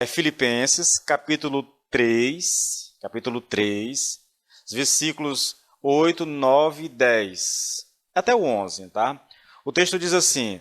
Filipenses, capítulo 3, os versículos 8, 9 e 10, até o 11, tá? O texto diz assim: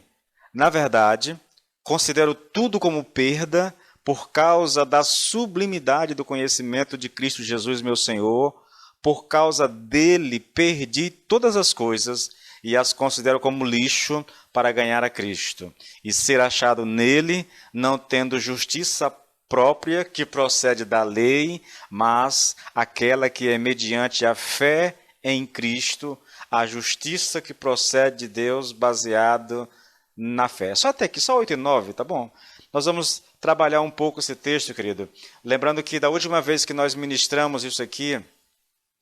Na verdade, considero tudo como perda por causa da sublimidade do conhecimento de Cristo Jesus, meu Senhor. Por causa dele, perdi todas as coisas e as considero como lixo para ganhar a Cristo e ser achado nele, não tendo justiça própria que procede da lei, mas aquela que é mediante a fé em Cristo, a justiça que procede de Deus baseado na fé. Só até aqui, só 8 e 9, tá bom? Nós vamos trabalhar um pouco esse texto, querido. Lembrando que da última vez que nós ministramos isso aqui,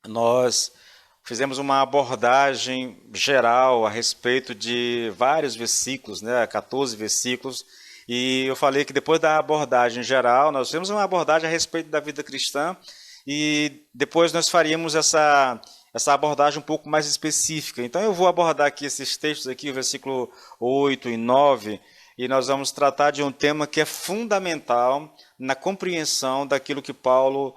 nós fizemos uma abordagem geral a respeito de vários versículos, né, 14 versículos, e eu falei que depois da abordagem geral, nós fizemos uma abordagem a respeito da vida cristã, e depois nós faríamos essa abordagem um pouco mais específica. Então eu vou abordar aqui esses textos aqui, o versículo 8 e 9, e nós vamos tratar de um tema que é fundamental na compreensão daquilo que Paulo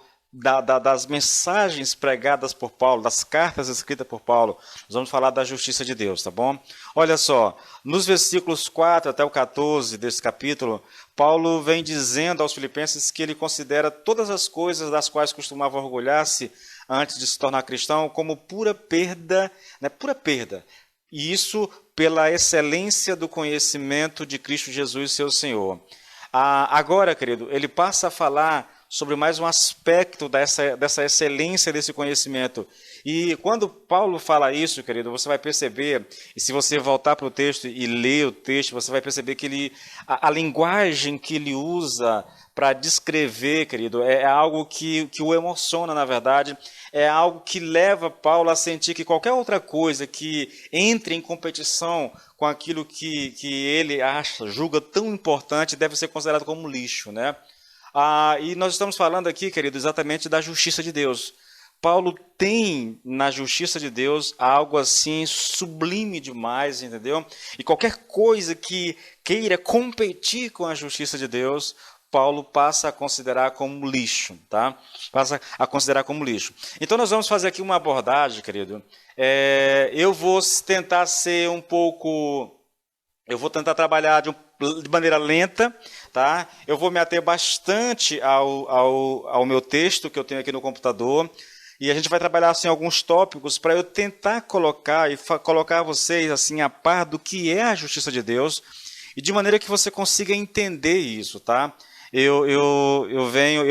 das mensagens pregadas por Paulo, das cartas escritas por Paulo. Nós vamos falar da justiça de Deus, tá bom? Olha só, nos versículos 4 até o 14 desse capítulo, Paulo vem dizendo aos filipenses que ele considera todas as coisas das quais costumava orgulhar-se antes de se tornar cristão como pura perda, né? Pura perda. E isso pela excelência do conhecimento de Cristo Jesus, seu Senhor. Agora, querido, ele passa a falar sobre mais um aspecto dessa excelência desse conhecimento. E quando Paulo fala isso, querido, você vai perceber, e se você voltar para o texto e ler o texto, você vai perceber que a linguagem que ele usa para descrever, querido, é algo que o emociona, na verdade, é algo que leva Paulo a sentir que qualquer outra coisa que entre em competição com aquilo que ele julga tão importante, deve ser considerado como lixo, né? E nós estamos falando aqui, querido, exatamente da justiça de Deus. Paulo tem na justiça de Deus algo assim sublime demais, entendeu? E qualquer coisa que queira competir com a justiça de Deus, Paulo passa a considerar como lixo, tá? Passa a considerar como lixo. Então nós vamos fazer aqui uma abordagem, querido. Eu vou tentar ser um pouco... Eu vou tentar trabalhar de maneira lenta, tá? Eu vou me ater bastante ao meu texto que eu tenho aqui no computador, e a gente vai trabalhar assim alguns tópicos para eu tentar colocar vocês assim a par do que é a justiça de Deus, e de maneira que você consiga entender isso, tá? Eu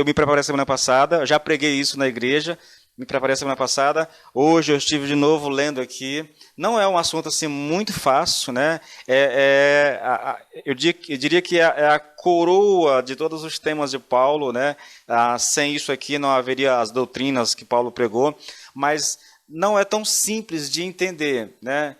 me preparei semana passada, já preguei isso na igreja, me preparei semana passada, hoje eu estive de novo lendo aqui. Não é um assunto assim muito fácil, né? Eu diria que é a coroa de todos os temas de Paulo, né? Sem isso aqui não haveria as doutrinas que Paulo pregou, mas não é tão simples de entender, né?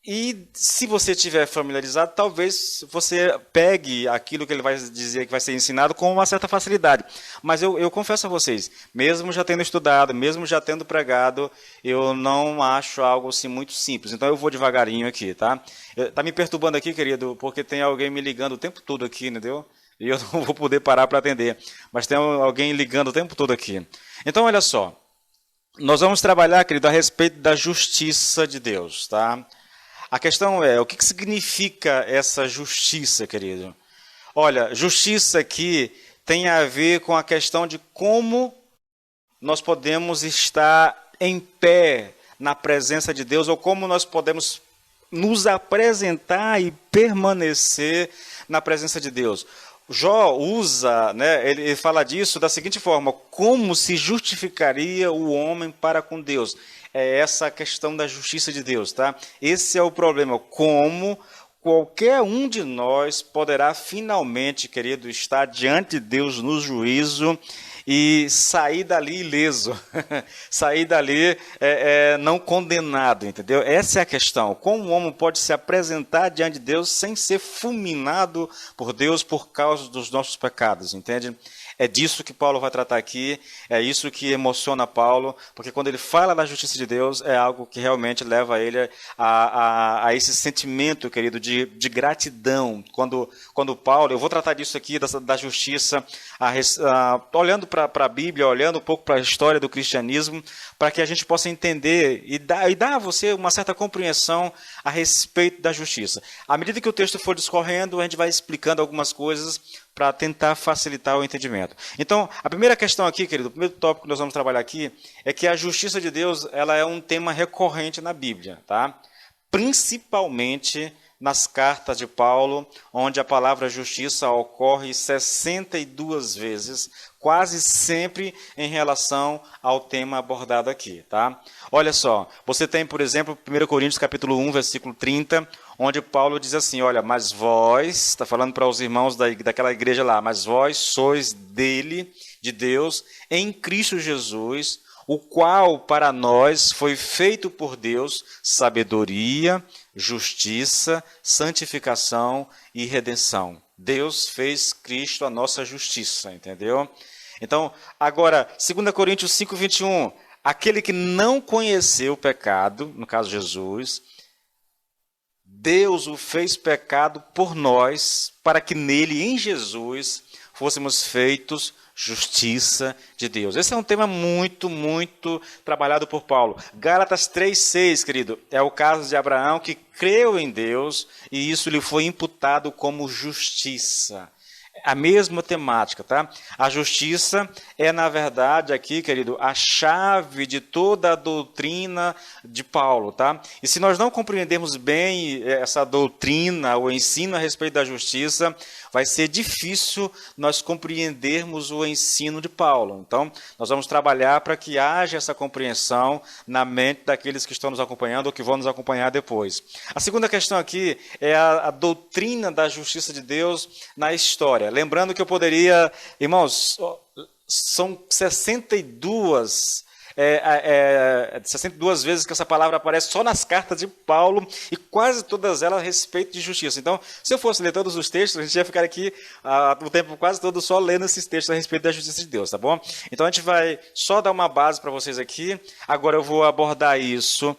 E se você estiver familiarizado, talvez você pegue aquilo que ele vai dizer que vai ser ensinado com uma certa facilidade. Mas eu confesso a vocês, mesmo já tendo estudado, mesmo já tendo pregado, eu não acho algo assim muito simples. Então eu vou devagarinho aqui, tá? Tá me perturbando aqui, querido, porque tem alguém me ligando o tempo todo aqui, entendeu? E eu não vou poder parar para atender. Mas tem alguém ligando o tempo todo aqui. Então olha só, nós vamos trabalhar, querido, a respeito da justiça de Deus, tá? A questão é, o que significa essa justiça, querido? Olha, justiça aqui tem a ver com a questão de como nós podemos estar em pé na presença de Deus, ou como nós podemos nos apresentar e permanecer na presença de Deus. Jó usa, né, ele fala disso da seguinte forma: como se justificaria o homem para com Deus? É essa a questão da justiça de Deus, tá? Esse é o problema, como qualquer um de nós poderá finalmente, querido, estar diante de Deus no juízo e sair dali ileso, sair dali não condenado, entendeu? Essa é a questão. Como o homem pode se apresentar diante de Deus sem ser fulminado por Deus por causa dos nossos pecados, entende? É disso que Paulo vai tratar aqui, é isso que emociona Paulo, porque quando ele fala da justiça de Deus, é algo que realmente leva ele a esse sentimento, querido, de gratidão. Quando Paulo, eu vou tratar disso aqui, da justiça, olhando para a Bíblia, olhando um pouco para a história do cristianismo, para que a gente possa entender e dar a você uma certa compreensão a respeito da justiça. À medida que o texto for discorrendo, a gente vai explicando algumas coisas para tentar facilitar o entendimento. Então, a primeira questão aqui, querido, o primeiro tópico que nós vamos trabalhar aqui, é que a justiça de Deus, ela é um tema recorrente na Bíblia, tá? Principalmente nas cartas de Paulo, onde a palavra justiça ocorre 62 vezes, quase sempre em relação ao tema abordado aqui, tá? Olha só, você tem, por exemplo, 1 Coríntios capítulo 1, versículo 30, onde Paulo diz assim, olha, mas vós, está falando para os irmãos daquela igreja lá, mas vós sois dele, de Deus, em Cristo Jesus, o qual para nós foi feito por Deus sabedoria, justiça, santificação e redenção. Deus fez Cristo a nossa justiça, entendeu? Então, agora, 2 Coríntios 5, 21, aquele que não conheceu o pecado, no caso Jesus, Deus o fez pecado por nós, para que nele, em Jesus, fôssemos feitos justiça de Deus. Esse é um tema muito, muito trabalhado por Paulo. Gálatas 3,6, querido, é o caso de Abraão que creu em Deus e isso lhe foi imputado como justiça. A mesma temática, tá? A justiça é, na verdade, aqui, querido, a chave de toda a doutrina de Paulo, tá? E se nós não compreendermos bem essa doutrina, o ensino a respeito da justiça, vai ser difícil nós compreendermos o ensino de Paulo. Então, nós vamos trabalhar para que haja essa compreensão na mente daqueles que estão nos acompanhando ou que vão nos acompanhar depois. A segunda questão aqui é a doutrina da justiça de Deus na história. Lembrando que eu poderia, irmãos, são 62 vezes que essa palavra aparece só nas cartas de Paulo e quase todas elas a respeito de justiça. Então, se eu fosse ler todos os textos, a gente ia ficar aqui o tempo quase todo só lendo esses textos a respeito da justiça de Deus, tá bom? Então, a gente vai só dar uma base para vocês aqui. Agora eu vou abordar isso,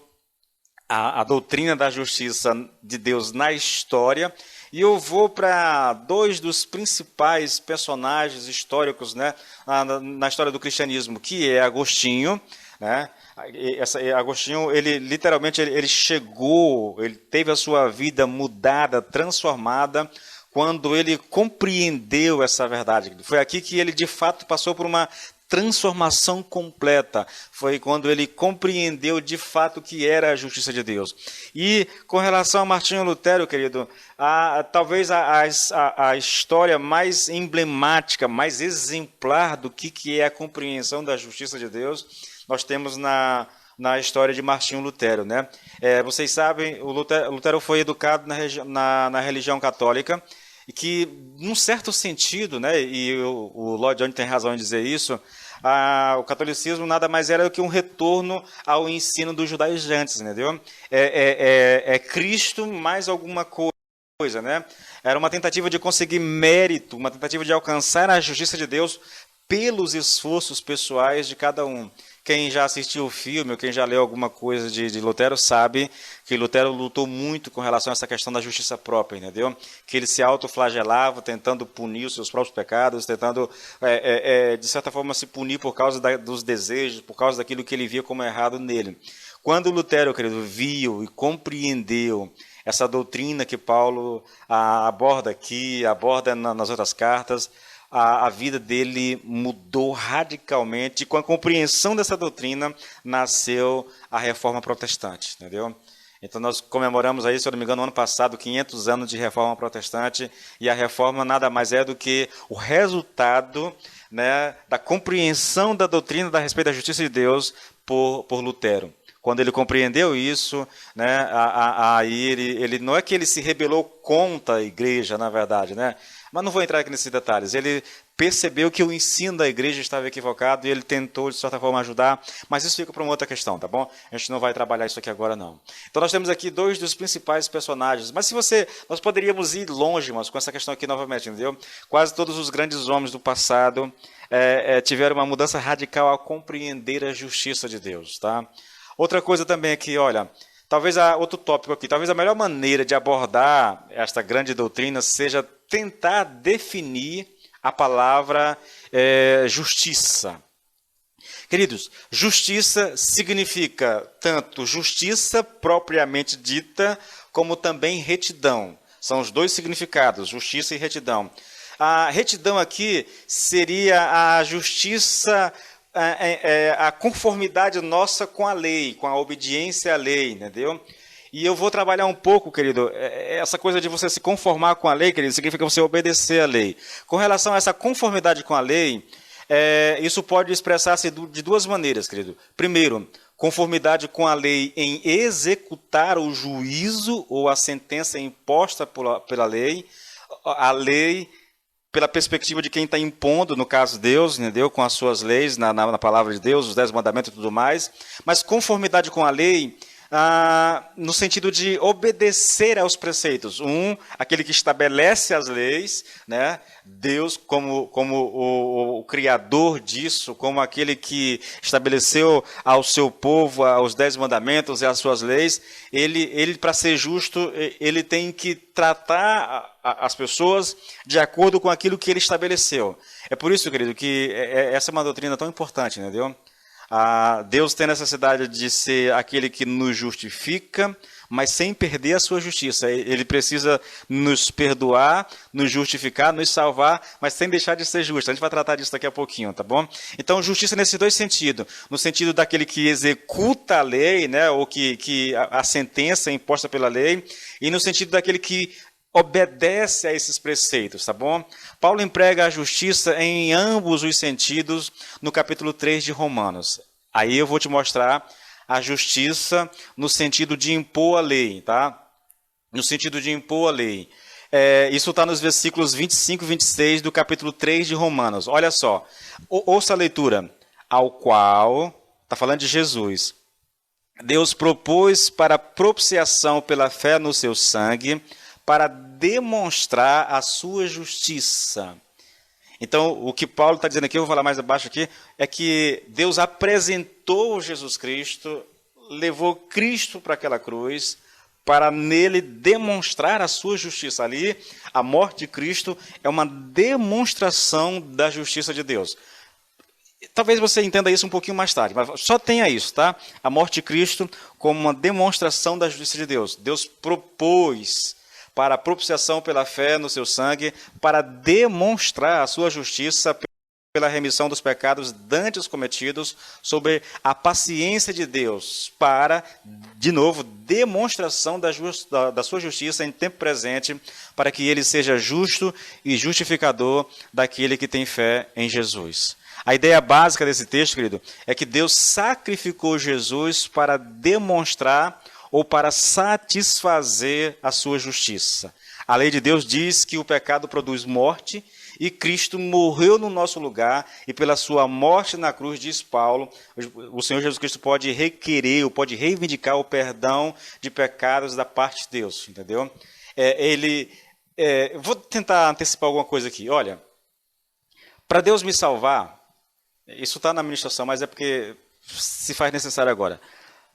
a doutrina da justiça de Deus na história. E eu vou para dois dos principais personagens históricos, né, na história do cristianismo, que é Agostinho, né? Agostinho, ele literalmente ele chegou, ele teve a sua vida mudada, transformada, quando ele compreendeu essa verdade. Foi aqui que ele de fato passou por uma transformação completa. Foi quando ele compreendeu de fato o que era a justiça de Deus. E com relação a Martinho Lutero, querido, talvez a história mais emblemática, mais exemplar do que é a compreensão da justiça de Deus, nós temos na história de Martinho Lutero, né? Vocês sabem, o Lutero foi educado na religião católica, e que, num certo sentido, né, e o Lloyd Jones tem razão em dizer isso, o catolicismo nada mais era do que um retorno ao ensino dos judaizantes, entendeu? É Cristo mais alguma coisa, né? Era uma tentativa de conseguir mérito, uma tentativa de alcançar a justiça de Deus pelos esforços pessoais de cada um. Quem já assistiu o filme, ou quem já leu alguma coisa de Lutero, sabe que Lutero lutou muito com relação a essa questão da justiça própria, entendeu? Que ele se autoflagelava, tentando punir os seus próprios pecados, tentando, de certa forma, se punir por causa dos desejos, por causa daquilo que ele via como errado nele. Quando Lutero, querido, viu e compreendeu essa doutrina que Paulo aborda aqui, aborda nas outras cartas, a vida dele mudou radicalmente. E com a compreensão dessa doutrina, nasceu a Reforma Protestante, entendeu? Então, nós comemoramos aí, se eu não me engano, no ano passado, 500 anos de Reforma Protestante, e a Reforma nada mais é do que o resultado, né, da compreensão da doutrina a respeito da justiça de Deus por Lutero. Quando ele compreendeu isso, né, aí ele não é que ele se rebelou contra a igreja, na verdade, né? Mas não vou entrar aqui nesses detalhes. Ele percebeu que o ensino da igreja estava equivocado e ele tentou, de certa forma, ajudar. Mas isso fica para uma outra questão, tá bom? A gente não vai trabalhar isso aqui agora, não. Então, nós temos aqui dois dos principais personagens. Mas nós poderíamos ir longe, mas com essa questão aqui novamente, entendeu? Quase todos os grandes homens do passado tiveram uma mudança radical ao compreender a justiça de Deus, tá? Outra coisa também é que, olha, Talvez outro tópico aqui, talvez a melhor maneira de abordar esta grande doutrina seja tentar definir a palavra justiça. Queridos, justiça significa tanto justiça propriamente dita, como também retidão. São os dois significados, justiça e retidão. A retidão aqui seria a justiça, a conformidade nossa com a lei, com a obediência à lei, entendeu? E eu vou trabalhar um pouco, querido, essa coisa de você se conformar com a lei, querido, significa você obedecer à lei. Com relação a essa conformidade com a lei, isso pode expressar-se de duas maneiras, querido. Primeiro, conformidade com a lei em executar o juízo ou a sentença imposta pela lei, a lei pela perspectiva de quem está impondo, no caso Deus, entendeu? Com as suas leis, na palavra de Deus, os 10 mandamentos e tudo mais, mas conformidade com a lei no sentido de obedecer aos preceitos. Aquele que estabelece as leis, né? Deus como o criador disso, como aquele que estabeleceu ao seu povo os 10 mandamentos e as suas leis, ele para ser justo, ele tem que tratar as pessoas de acordo com aquilo que ele estabeleceu. É por isso, querido, que essa é uma doutrina tão importante, entendeu? Deus tem necessidade de ser aquele que nos justifica, mas sem perder a sua justiça. Ele precisa nos perdoar, nos justificar, nos salvar, mas sem deixar de ser justo. A gente vai tratar disso daqui a pouquinho, tá bom? Então, justiça nesses dois sentidos. No sentido daquele que executa a lei, né, ou que a sentença é imposta pela lei, e no sentido daquele que obedece a esses preceitos, tá bom? Paulo emprega a justiça em ambos os sentidos no capítulo 3 de Romanos. Aí eu vou te mostrar a justiça no sentido de impor a lei, tá? No sentido de impor a lei. Isso está nos versículos 25 e 26 do capítulo 3 de Romanos. Olha só, ouça a leitura. Ao qual, está falando de Jesus, Deus propôs para propiciação pela fé no seu sangue, para demonstrar a sua justiça. Então, o que Paulo está dizendo aqui, eu vou falar mais abaixo aqui, é que Deus apresentou Jesus Cristo, levou Cristo para aquela cruz, para nele demonstrar a sua justiça. Ali, a morte de Cristo é uma demonstração da justiça de Deus. Talvez você entenda isso um pouquinho mais tarde, mas só tenha isso, tá? A morte de Cristo como uma demonstração da justiça de Deus. Deus propôs para a propiciação pela fé no seu sangue, para demonstrar a sua justiça pela remissão dos pecados dantes cometidos, sobre a paciência de Deus, para, de novo, demonstração da sua justiça em tempo presente, para que ele seja justo e justificador daquele que tem fé em Jesus. A ideia básica desse texto, querido, é que Deus sacrificou Jesus para demonstrar ou para satisfazer a sua justiça. A lei de Deus diz que o pecado produz morte, e Cristo morreu no nosso lugar, e pela sua morte na cruz, diz Paulo, o Senhor Jesus Cristo pode requerer, ou pode reivindicar o perdão de pecados da parte de Deus, entendeu? Vou tentar antecipar alguma coisa aqui. Olha, para Deus me salvar, isso está na ministração, mas é porque se faz necessário agora.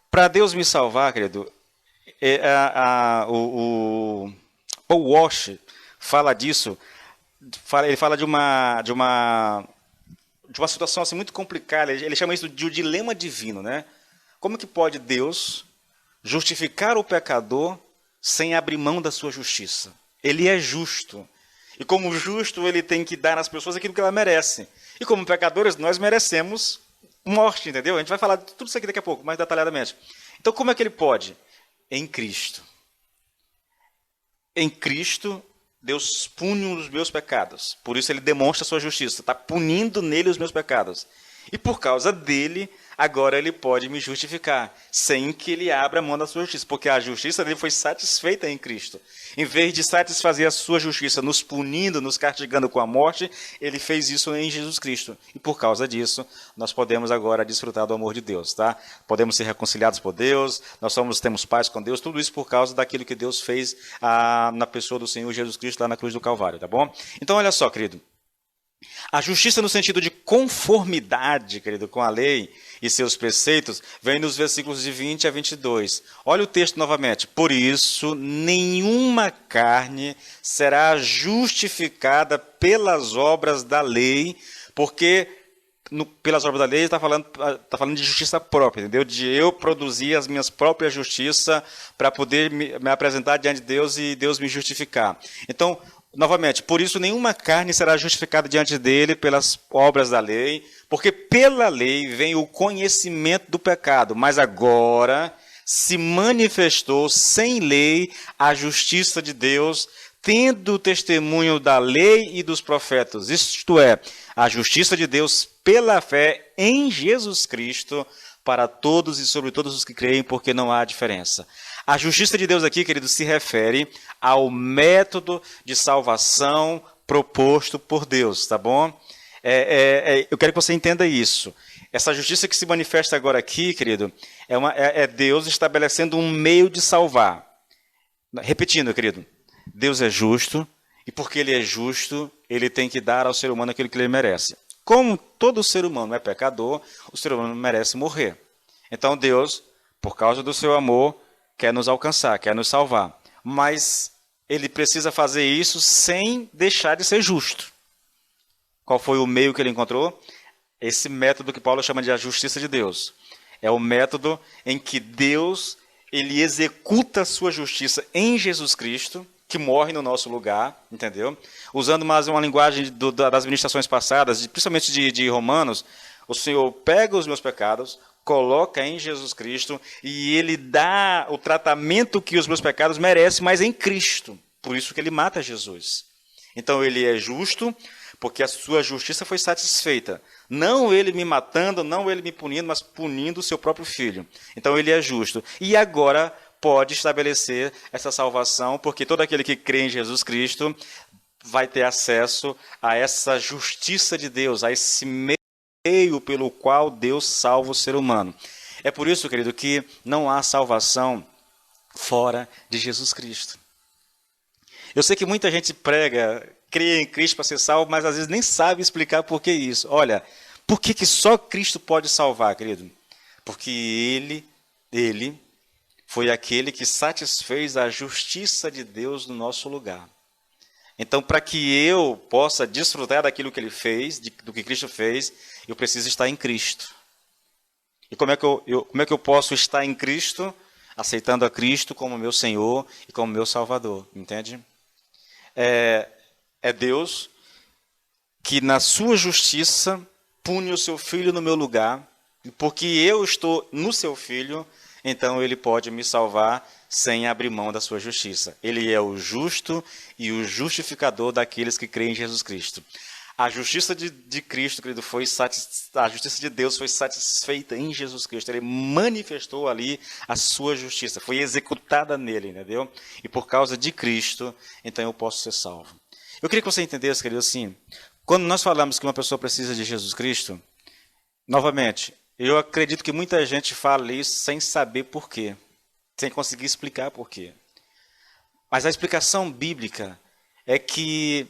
Para Deus me salvar, querido, o Paul Walsh fala disso. Ele fala de uma situação assim muito complicada. Ele chama isso de o dilema divino, né? Como que pode Deus justificar o pecador sem abrir mão da sua justiça? Ele é justo. E como justo, ele tem que dar às pessoas aquilo que ela merece. E como pecadores, nós merecemos morte, entendeu? A gente vai falar de tudo isso aqui daqui a pouco, mais detalhadamente. Então, como é que ele pode? Em Cristo. Em Cristo, Deus pune os meus pecados. Por isso ele demonstra a sua justiça. Está punindo nele os meus pecados. E por causa dele, agora ele pode me justificar, sem que ele abra mão da sua justiça, porque a justiça dele foi satisfeita em Cristo. Em vez de satisfazer a sua justiça nos punindo, nos castigando com a morte, ele fez isso em Jesus Cristo. E por causa disso, nós podemos agora desfrutar do amor de Deus, tá? Podemos ser reconciliados por Deus, temos paz com Deus, tudo isso por causa daquilo que Deus fez na pessoa do Senhor Jesus Cristo lá na cruz do Calvário, tá bom? Então, olha só, querido. A justiça no sentido de conformidade, querido, com a lei e seus preceitos, vem nos versículos de 20 a 22. Olha o texto novamente. Por isso, nenhuma carne será justificada pelas obras da lei, porque pelas obras da lei está falando de justiça própria, entendeu? De eu produzir as minhas próprias justiças para poder me apresentar diante de Deus e Deus me justificar. Então, novamente, por isso nenhuma carne será justificada diante dele pelas obras da lei, porque pela lei vem o conhecimento do pecado, mas agora se manifestou sem lei a justiça de Deus, tendo o testemunho da lei e dos profetas, isto é, a justiça de Deus pela fé em Jesus Cristo, para todos e sobre todos os que creem, porque não há diferença. A justiça de Deus aqui, querido, se refere ao método de salvação proposto por Deus, tá bom? Eu quero que você entenda isso. Essa justiça que se manifesta agora aqui, querido, é Deus estabelecendo um meio de salvar. Repetindo, querido, Deus é justo, e porque Ele é justo, Ele tem que dar ao ser humano aquilo que ele merece. Como todo ser humano é pecador, o ser humano merece morrer. Então Deus, por causa do seu amor, quer nos alcançar, quer nos salvar. Mas Ele precisa fazer isso sem deixar de ser justo. Qual foi o meio que Ele encontrou? Esse método que Paulo chama de a justiça de Deus. É o método em que Deus ele executa a sua justiça em Jesus Cristo, que morre no nosso lugar, entendeu? Usando mais uma linguagem das ministrações passadas, principalmente de Romanos, o Senhor pega os meus pecados, coloca em Jesus Cristo e Ele dá o tratamento que os meus pecados merecem, mas em Cristo. Por isso que Ele mata Jesus. Então Ele é justo, porque a sua justiça foi satisfeita. Não Ele me matando, não Ele me punindo, mas punindo o seu próprio Filho. Então Ele é justo. E agora pode estabelecer essa salvação, porque todo aquele que crê em Jesus Cristo vai ter acesso a essa justiça de Deus, a esse meio pelo qual Deus salva o ser humano. É por isso, querido, que não há salvação fora de Jesus Cristo. Eu sei que muita gente prega, crê em Cristo para ser salvo, mas às vezes nem sabe explicar por que isso. Olha, por que só Cristo pode salvar, querido? Porque Ele foi aquele que satisfez a justiça de Deus no nosso lugar. Então, para que eu possa desfrutar daquilo que Ele fez, do que Cristo fez, eu preciso estar em Cristo. E como é que eu posso estar em Cristo? Aceitando a Cristo como meu Senhor e como meu Salvador, entende? É Deus que na sua justiça pune o seu Filho no meu lugar, e porque eu estou no seu Filho, então Ele pode me salvar sem abrir mão da sua justiça. Ele é o justo e o justificador daqueles que creem em Jesus Cristo. A justiça de Cristo, querido, a justiça de Deus foi satisfeita em Jesus Cristo. Ele manifestou ali a sua justiça, foi executada nele, entendeu? E por causa de Cristo, então eu posso ser salvo. Eu queria que você entendesse, querido, assim, quando nós falamos que uma pessoa precisa de Jesus Cristo, novamente, eu acredito que muita gente fala isso sem saber por quê, sem conseguir explicar por quê. Mas a explicação bíblica é que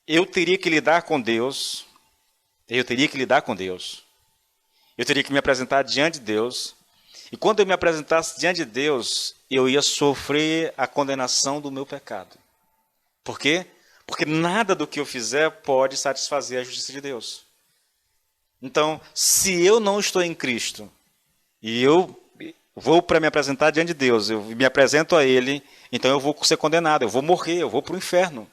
eu teria que lidar com Deus, eu teria que me apresentar diante de Deus, e quando eu me apresentasse diante de Deus, eu ia sofrer a condenação do meu pecado. Por quê? Porque nada do que eu fizer pode satisfazer a justiça de Deus. Então, se eu não estou em Cristo, e eu vou para me apresentar diante de Deus, eu me apresento a Ele, então eu vou ser condenado, eu vou morrer, eu vou para o inferno.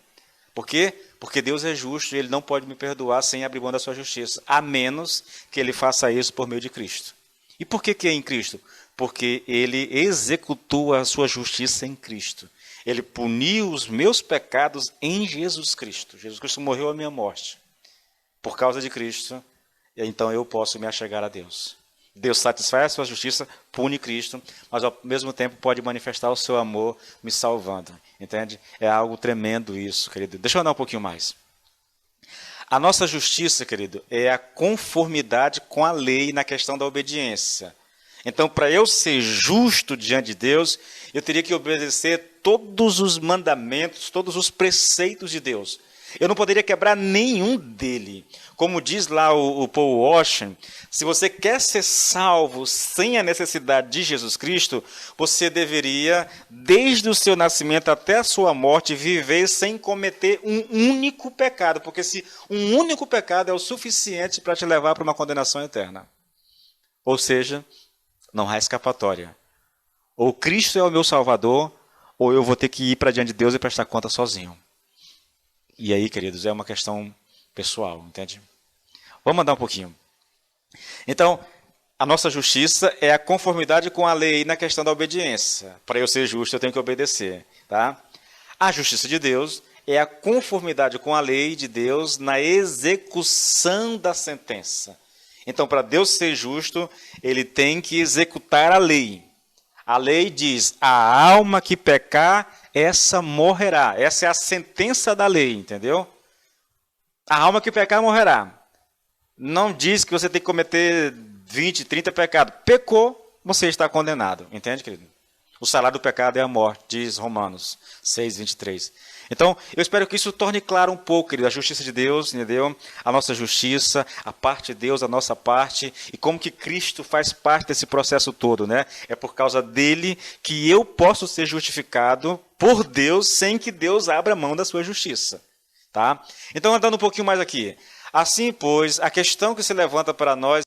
Por quê? Porque Deus é justo e Ele não pode me perdoar sem abrir mão da sua justiça, a menos que Ele faça isso por meio de Cristo. E por que é em Cristo? Porque Ele executou a sua justiça em Cristo. Ele puniu os meus pecados em Jesus Cristo. Jesus Cristo morreu a minha morte. Por causa de Cristo, então eu posso me achegar a Deus. Deus satisfaz a sua justiça, pune Cristo, mas ao mesmo tempo pode manifestar o seu amor me salvando. Entende? É algo tremendo isso, querido. Deixa eu andar um pouquinho mais. A nossa justiça, querido, é a conformidade com a lei na questão da obediência. Então, para eu ser justo diante de Deus, eu teria que obedecer todos os mandamentos, todos os preceitos de Deus. Eu não poderia quebrar nenhum dele. Como diz lá o Paul Washer, se você quer ser salvo sem a necessidade de Jesus Cristo, você deveria, desde o seu nascimento até a sua morte, viver sem cometer um único pecado. Porque se um único pecado é o suficiente para te levar para uma condenação eterna. Ou seja, não há escapatória. Ou Cristo é o meu Salvador, ou eu vou ter que ir para diante de Deus e prestar conta sozinho. E aí, queridos, é uma questão pessoal, entende? Vamos andar um pouquinho. Então, a nossa justiça é a conformidade com a lei na questão da obediência. Para eu ser justo, eu tenho que obedecer. Tá? A justiça de Deus é a conformidade com a lei de Deus na execução da sentença. Então, para Deus ser justo, ele tem que executar a lei. A lei diz, a alma que pecar, essa morrerá. Essa é a sentença da lei, entendeu? A alma que pecar, morrerá. Não diz que você tem que cometer 20, 30 pecados. Pecou, você está condenado. Entende, querido? O salário do pecado é a morte, diz Romanos 6, 23. Então, eu espero que isso torne claro um pouco, querido, a justiça de Deus, entendeu? A nossa justiça, a parte de Deus, a nossa parte, e como que Cristo faz parte desse processo todo, né? É por causa dele que eu posso ser justificado por Deus sem que Deus abra mão da sua justiça, tá? Então, andando um pouquinho mais aqui. Assim, pois, a questão que se levanta para nós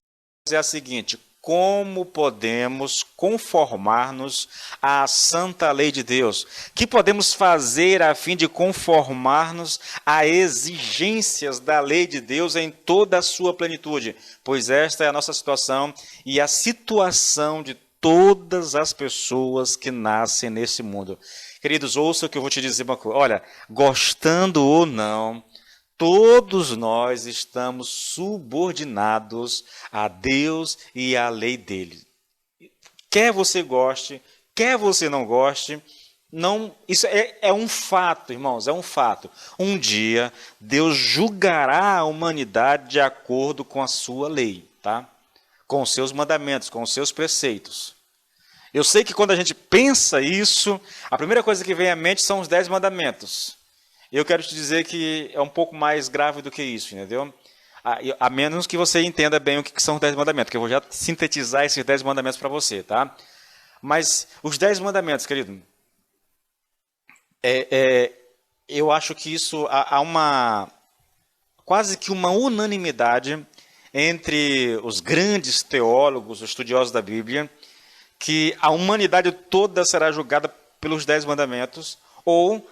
é a seguinte: como podemos conformar-nos à santa lei de Deus? O que podemos fazer a fim de conformar-nos às exigências da lei de Deus em toda a sua plenitude? Pois esta é a nossa situação e a situação de todas as pessoas que nascem nesse mundo. Queridos, ouça que eu vou te dizer uma coisa. Olha, gostando ou não, todos nós estamos subordinados a Deus e à lei dele. Quer você goste, quer você não goste, não, isso é um fato, irmãos, é um fato. Um dia, Deus julgará a humanidade de acordo com a sua lei, tá? Com os seus mandamentos, com os seus preceitos. Eu sei que quando a gente pensa isso, a primeira coisa que vem à mente são os 10 mandamentos. Eu quero te dizer que é um pouco mais grave do que isso, entendeu? A menos que você entenda bem o que são os 10 mandamentos, que eu vou já sintetizar esses 10 mandamentos para você, tá? Mas os 10 mandamentos, querido, eu acho que isso há quase que uma unanimidade entre os grandes teólogos, os estudiosos da Bíblia, que a humanidade toda será julgada pelos 10 mandamentos, ou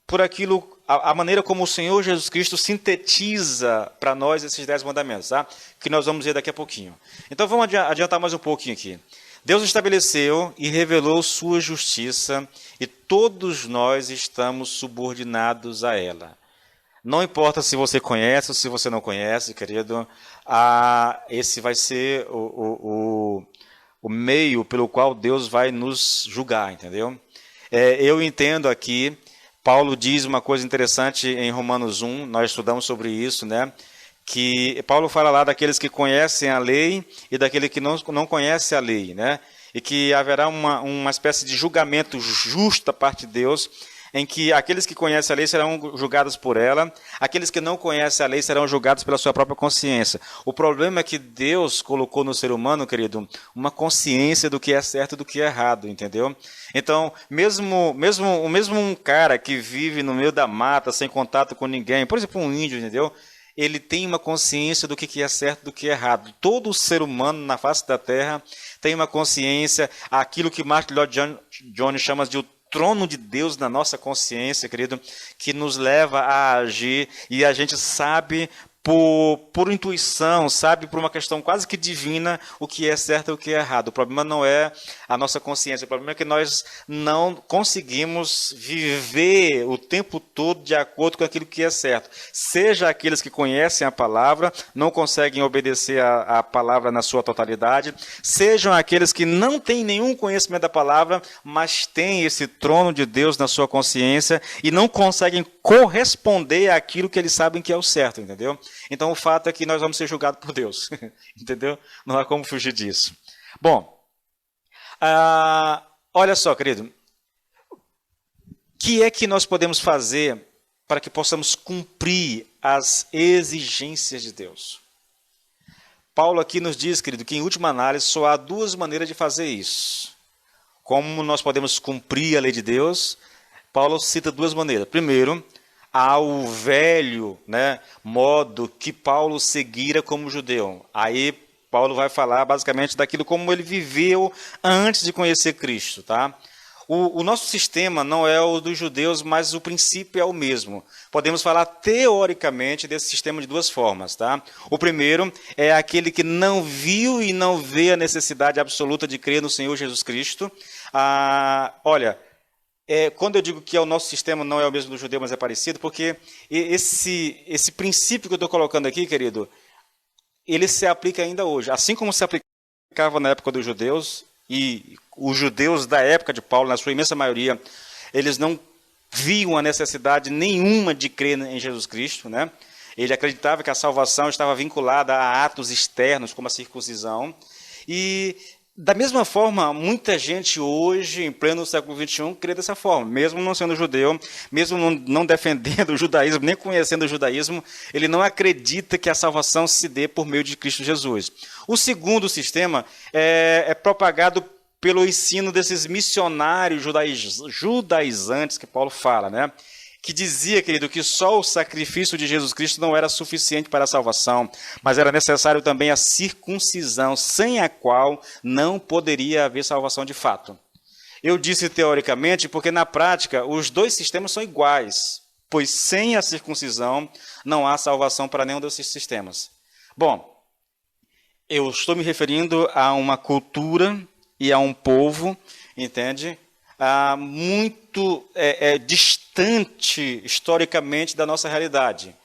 por aquilo, a maneira como o Senhor Jesus Cristo sintetiza para nós esses 10 mandamentos, tá? Que nós vamos ver daqui a pouquinho. Então vamos adiantar mais um pouquinho aqui. Deus estabeleceu e revelou sua justiça e todos nós estamos subordinados a ela. Não importa se você conhece ou se você não conhece, querido, esse vai ser o meio pelo qual Deus vai nos julgar, entendeu? Eu entendo aqui, Paulo diz uma coisa interessante em Romanos 1, nós estudamos sobre isso, né? Que Paulo fala lá daqueles que conhecem a lei e daquele que não conhece a lei, né? E que haverá uma espécie de julgamento justo da parte de Deus, em que aqueles que conhecem a lei serão julgados por ela, aqueles que não conhecem a lei serão julgados pela sua própria consciência. O problema é que Deus colocou no ser humano, querido, uma consciência do que é certo e do que é errado, entendeu? Então, mesmo um cara que vive no meio da mata, sem contato com ninguém, por exemplo, um índio, entendeu? Ele tem uma consciência do que é certo e do que é errado. Todo ser humano na face da Terra tem uma consciência, aquilo que Martin Lloyd Jones chama de o trono de Deus na nossa consciência, querido, que nos leva a agir e a gente sabe por intuição, sabe, por uma questão quase que divina, o que é certo e o que é errado. O problema não é a nossa consciência, o problema é que nós não conseguimos viver o tempo todo de acordo com aquilo que é certo. Seja aqueles que conhecem a palavra, não conseguem obedecer a palavra na sua totalidade, sejam aqueles que não têm nenhum conhecimento da palavra, mas têm esse trono de Deus na sua consciência e não conseguem corresponder àquilo que eles sabem que é o certo, entendeu? Então o fato é que nós vamos ser julgados por Deus, entendeu? Não há como fugir disso. Bom, olha só, querido, o que é que nós podemos fazer para que possamos cumprir as exigências de Deus. Paulo aqui nos diz, querido, que em última análise só há duas maneiras de fazer isso. Como nós podemos cumprir a lei de Deus? Paulo cita duas maneiras. Primeiro, há o velho, modo que Paulo seguira como judeu. Aí Paulo vai falar basicamente daquilo como ele viveu antes de conhecer Cristo, tá? O nosso sistema não é o dos judeus, mas o princípio é o mesmo. Podemos falar teoricamente desse sistema de duas formas, tá? O primeiro é aquele que não viu e não vê a necessidade absoluta de crer no Senhor Jesus Cristo. Quando eu digo que o nosso sistema não é o mesmo do judeu, mas é parecido, porque esse princípio que eu estou colocando aqui, querido, ele se aplica ainda hoje. Assim como se aplicava na época dos judeus, e os judeus da época de Paulo, na sua imensa maioria, eles não viam a necessidade nenhuma de crer em Jesus Cristo, né? Ele acreditava que a salvação estava vinculada a atos externos, como a circuncisão. E, da mesma forma, muita gente hoje, em pleno século XXI, crê dessa forma. Mesmo não sendo judeu, mesmo não defendendo o judaísmo, nem conhecendo o judaísmo, ele não acredita que a salvação se dê por meio de Cristo Jesus. O segundo sistema é propagado pelo ensino desses missionários judaizantes que Paulo fala, né? Que dizia, querido, que só o sacrifício de Jesus Cristo não era suficiente para a salvação, mas era necessário também a circuncisão, sem a qual não poderia haver salvação de fato. Eu disse teoricamente porque, na prática, os dois sistemas são iguais, pois sem a circuncisão não há salvação para nenhum desses sistemas. Bom, eu estou me referindo a uma cultura e a um povo, entende? Muito distante historicamente da nossa realidade.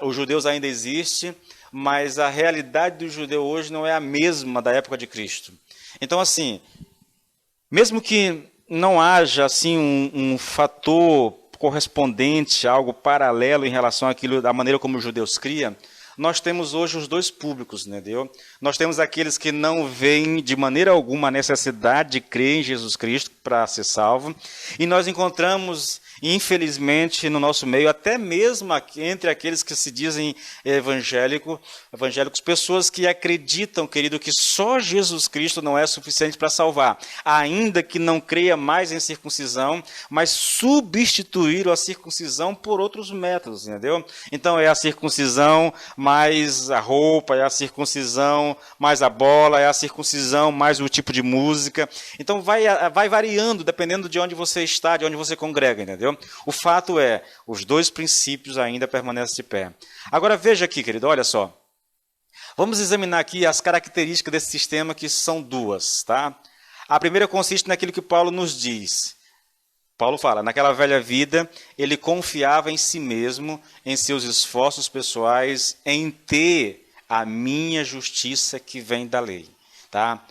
Os judeus ainda existem, mas a realidade do judeu hoje não é a mesma da época de Cristo. Então, assim, mesmo que não haja assim um fator correspondente, algo paralelo em relação àquilo, da maneira como os judeus criam, nós temos hoje os dois públicos, entendeu? Nós temos aqueles que não veem de maneira alguma a necessidade de crer em Jesus Cristo para ser salvo, e nós encontramos, infelizmente, no nosso meio, até mesmo entre aqueles que se dizem evangélicos, pessoas que acreditam, querido, que só Jesus Cristo não é suficiente para salvar, ainda que não creia mais em circuncisão, mas substituíram a circuncisão por outros métodos, entendeu? Então é a circuncisão mais a roupa, é a circuncisão mais a bola, é a circuncisão mais o tipo de música. Então vai variando, dependendo de onde você está, de onde você congrega, entendeu? O fato é, os dois princípios ainda permanecem de pé. Agora veja aqui, querido, olha só. Vamos examinar aqui as características desse sistema, que são duas, tá? A primeira consiste naquilo que Paulo nos diz. Paulo fala, naquela velha vida, ele confiava em si mesmo, em seus esforços pessoais, em ter a minha justiça que vem da lei, tá?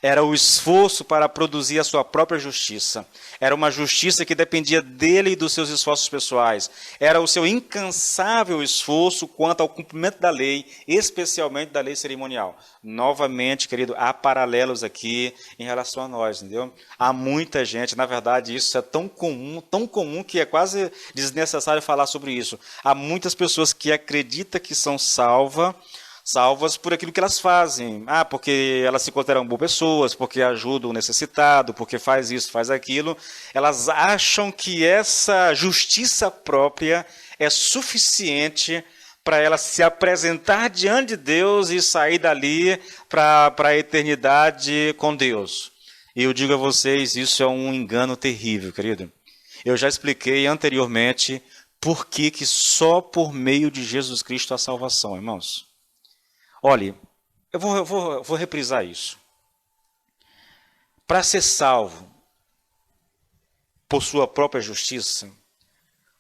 Era o esforço para produzir a sua própria justiça. Era uma justiça que dependia dele e dos seus esforços pessoais. Era o seu incansável esforço quanto ao cumprimento da lei, especialmente da lei cerimonial. Novamente, querido, há paralelos aqui em relação a nós, entendeu? Há muita gente, na verdade, isso é tão comum que é quase desnecessário falar sobre isso. Há muitas pessoas que acreditam que são salvas por aquilo que elas fazem. Porque elas se consideram boas pessoas, porque ajudam o necessitado, porque faz isso, faz aquilo. Elas acham que essa justiça própria é suficiente para ela se apresentar diante de Deus e sair dali para a eternidade com Deus. E eu digo a vocês, isso é um engano terrível, querido. Eu já expliquei anteriormente por que só por meio de Jesus Cristo há salvação, irmãos. Olhe, eu vou reprisar isso. Para ser salvo por sua própria justiça,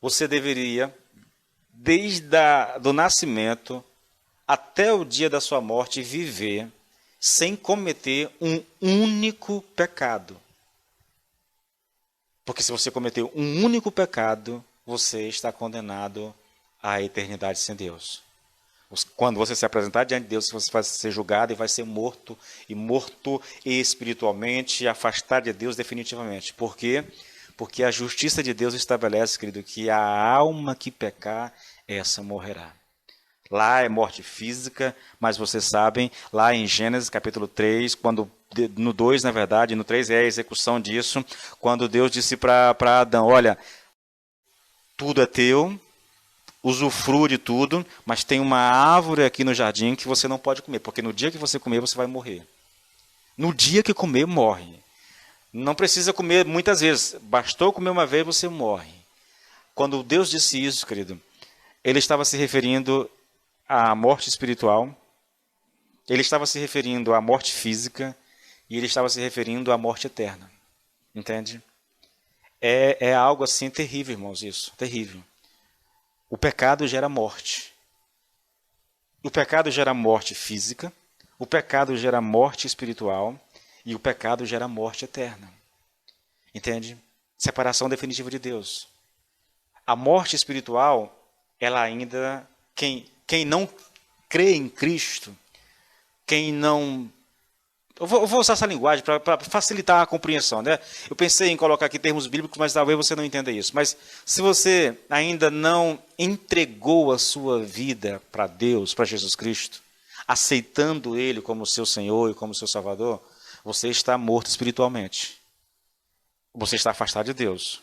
você deveria, desde do nascimento até o dia da sua morte, viver sem cometer um único pecado. Porque se você cometer um único pecado, você está condenado à eternidade sem Deus. Quando você se apresentar diante de Deus, você vai ser julgado e vai ser morto espiritualmente, afastado de Deus definitivamente. Por quê? Porque a justiça de Deus estabelece, querido, que a alma que pecar, essa morrerá. Lá é morte física, mas vocês sabem, lá em Gênesis capítulo 3, no 2, na verdade, no 3 é a execução disso, quando Deus disse para Adão, olha, tudo é teu, usufrua de tudo, mas tem uma árvore aqui no jardim que você não pode comer, porque no dia que você comer, você vai morrer. No dia que comer, morre. Não precisa comer muitas vezes, bastou comer uma vez, você morre. Quando Deus disse isso, querido, ele estava se referindo à morte espiritual, ele estava se referindo à morte física e ele estava se referindo à morte eterna. Entende? É algo assim terrível, irmãos, isso, terrível. O pecado gera morte. O pecado gera morte física, o pecado gera morte espiritual e o pecado gera morte eterna. Entende? Separação definitiva de Deus. A morte espiritual, ela ainda, quem não crê em Cristo, quem não... Eu vou usar essa linguagem para facilitar a compreensão, né? Eu pensei em colocar aqui termos bíblicos, mas talvez você não entenda isso. Mas se você ainda não entregou a sua vida para Deus, para Jesus Cristo, aceitando Ele como seu Senhor e como seu Salvador, você está morto espiritualmente. Você está afastado de Deus.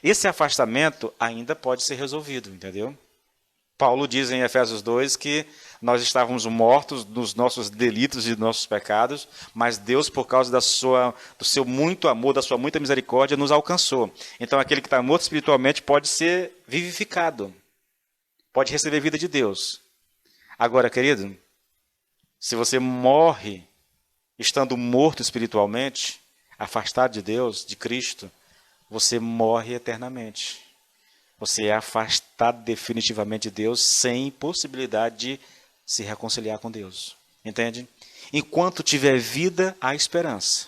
Esse afastamento ainda pode ser resolvido, entendeu? Paulo diz em Efésios 2 que nós estávamos mortos nos nossos delitos e nossos pecados, mas Deus, por causa do seu muito amor, da sua muita misericórdia, nos alcançou. Então, aquele que está morto espiritualmente pode ser vivificado, pode receber vida de Deus. Agora, querido, se você morre estando morto espiritualmente, afastado de Deus, de Cristo, você morre eternamente. Você é afastado definitivamente de Deus, sem possibilidade de se reconciliar com Deus. Entende? Enquanto tiver vida, há esperança.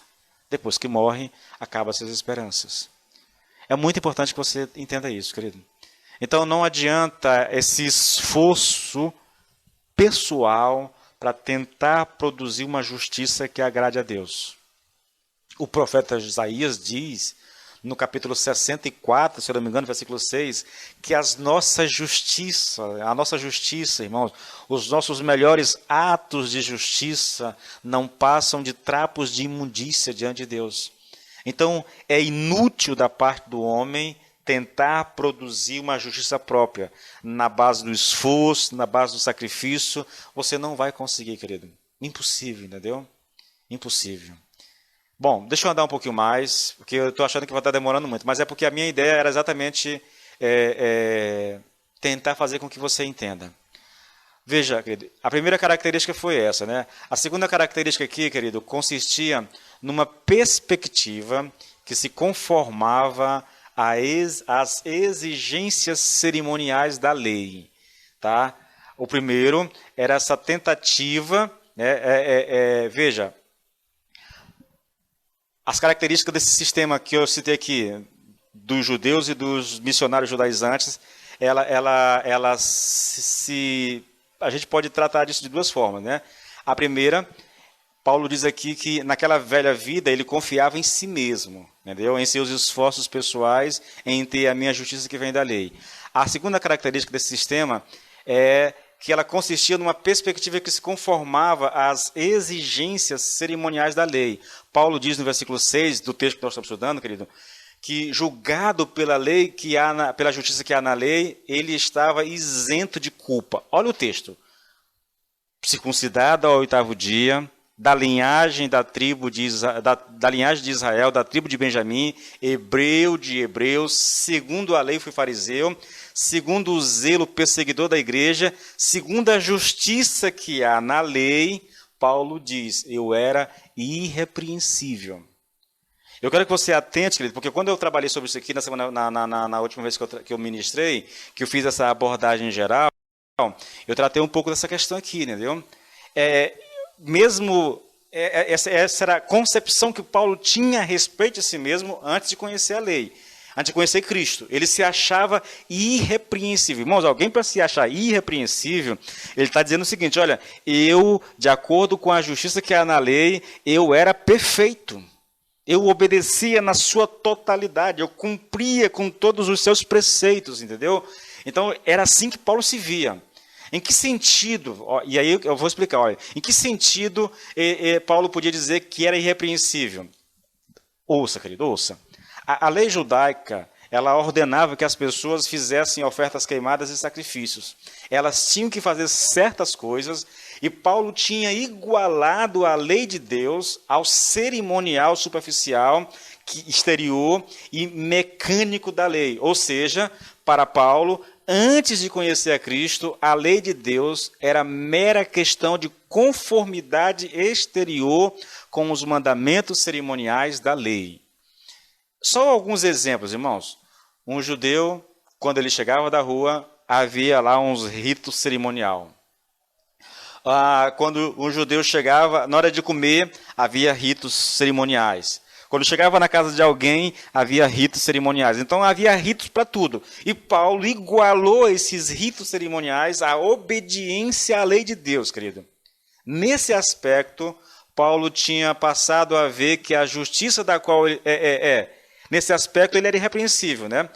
Depois que morre, acabam-se as esperanças. É muito importante que você entenda isso, querido. Então, não adianta esse esforço pessoal para tentar produzir uma justiça que agrade a Deus. O profeta Isaías diz, no capítulo 64, se eu não me engano, versículo 6, que a nossa justiça, irmãos, os nossos melhores atos de justiça não passam de trapos de imundícia diante de Deus. Então, é inútil da parte do homem tentar produzir uma justiça própria. Na base do esforço, na base do sacrifício, você não vai conseguir, querido. Impossível, entendeu? Impossível. Bom, deixa eu andar um pouquinho mais, porque eu estou achando que vai estar demorando muito, mas é porque a minha ideia era exatamente tentar fazer com que você entenda. Veja, querido, a primeira característica foi essa, né? A segunda característica aqui, querido, consistia numa perspectiva que se conformava às exigências cerimoniais da lei. Tá? O primeiro era essa tentativa, né? Veja, as características desse sistema que eu citei aqui, dos judeus e dos missionários judaizantes, a gente pode tratar disso de duas formas, né? A primeira, Paulo diz aqui que naquela velha vida ele confiava em si mesmo, entendeu? Em seus esforços pessoais, em ter a minha justiça que vem da lei. A segunda característica desse sistema é que ela consistia numa perspectiva que se conformava às exigências cerimoniais da lei. Paulo diz no versículo 6 do texto que nós estamos estudando, querido, que julgado pela lei pela justiça que há na lei, ele estava isento de culpa. Olha o texto. Circuncidado ao 8º dia, da linhagem da linhagem de Israel, da tribo de Benjamim, hebreu de hebreus, segundo a lei fui fariseu, segundo o zelo perseguidor da igreja, segundo a justiça que há na lei, Paulo diz, eu era irrepreensível. Eu quero que você atente, querido, porque quando eu trabalhei sobre isso aqui na última vez que eu ministrei, que eu fiz essa abordagem geral, eu tratei um pouco dessa questão aqui, entendeu? Essa era a concepção que Paulo tinha a respeito de si mesmo antes de conhecer a lei, antes de conhecer Cristo. Ele se achava irrepreensível. Irmãos, alguém para se achar irrepreensível, ele está dizendo o seguinte, olha, eu, de acordo com a justiça que há na lei, eu era perfeito. Eu obedecia na sua totalidade, eu cumpria com todos os seus preceitos, entendeu? Então, era assim que Paulo se via. Em que sentido, e aí eu vou explicar, olha, em que sentido Paulo podia dizer que era irrepreensível? Ouça, querido, ouça. A lei judaica, ela ordenava que as pessoas fizessem ofertas queimadas e sacrifícios. Elas tinham que fazer certas coisas, e Paulo tinha igualado a lei de Deus ao cerimonial superficial, exterior e mecânico da lei. Ou seja, para Paulo, antes de conhecer a Cristo, a lei de Deus era mera questão de conformidade exterior com os mandamentos cerimoniais da lei. Só alguns exemplos, irmãos. Um judeu, quando ele chegava da rua, havia lá uns ritos cerimonial. Quando um judeu chegava, na hora de comer, havia ritos cerimoniais. Quando chegava na casa de alguém, havia ritos cerimoniais. Então, havia ritos para tudo. E Paulo igualou esses ritos cerimoniais à obediência à lei de Deus, querido. Nesse aspecto, Paulo tinha passado a ver que a justiça da qual nesse aspecto ele era irrepreensível, né?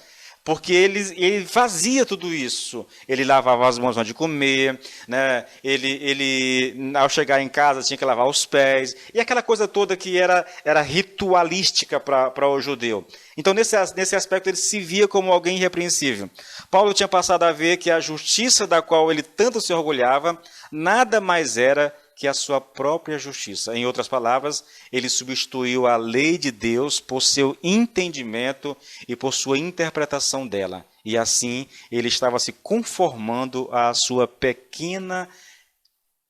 Porque ele fazia tudo isso. Ele lavava as mãos antes de comer, né? Ele, ao chegar em casa, tinha que lavar os pés. E aquela coisa toda que era ritualística para o judeu. Então, nesse aspecto, ele se via como alguém irrepreensível. Paulo tinha passado a ver que a justiça da qual ele tanto se orgulhava, nada mais era que a sua própria justiça. Em outras palavras, ele substituiu a lei de Deus por seu entendimento e por sua interpretação dela. E assim, ele estava se conformando à sua pequena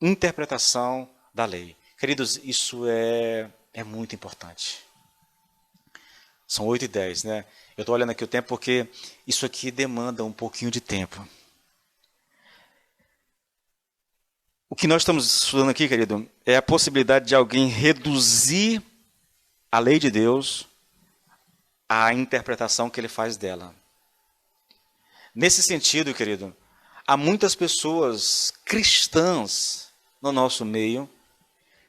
interpretação da lei. Queridos, isso é muito importante. São 8h10, né? Eu estou olhando aqui o tempo porque isso aqui demanda um pouquinho de tempo. O que nós estamos estudando aqui, querido, é a possibilidade de alguém reduzir a lei de Deus à interpretação que ele faz dela. Nesse sentido, querido, há muitas pessoas cristãs no nosso meio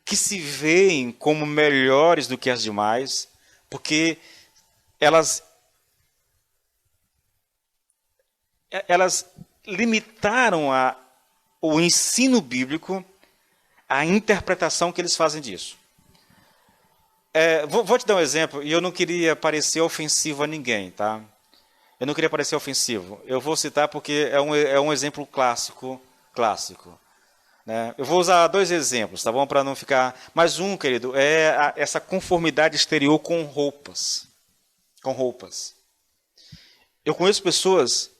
que se veem como melhores do que as demais, porque elas limitaram o ensino bíblico, a interpretação que eles fazem disso. Vou te dar um exemplo, e eu não queria parecer ofensivo a ninguém, tá? Eu não queria parecer ofensivo. Eu vou citar porque é um exemplo clássico. Né? Eu vou usar 2 exemplos, tá bom? Para não ficar... Mas um, querido, é essa conformidade exterior com roupas. Eu conheço pessoas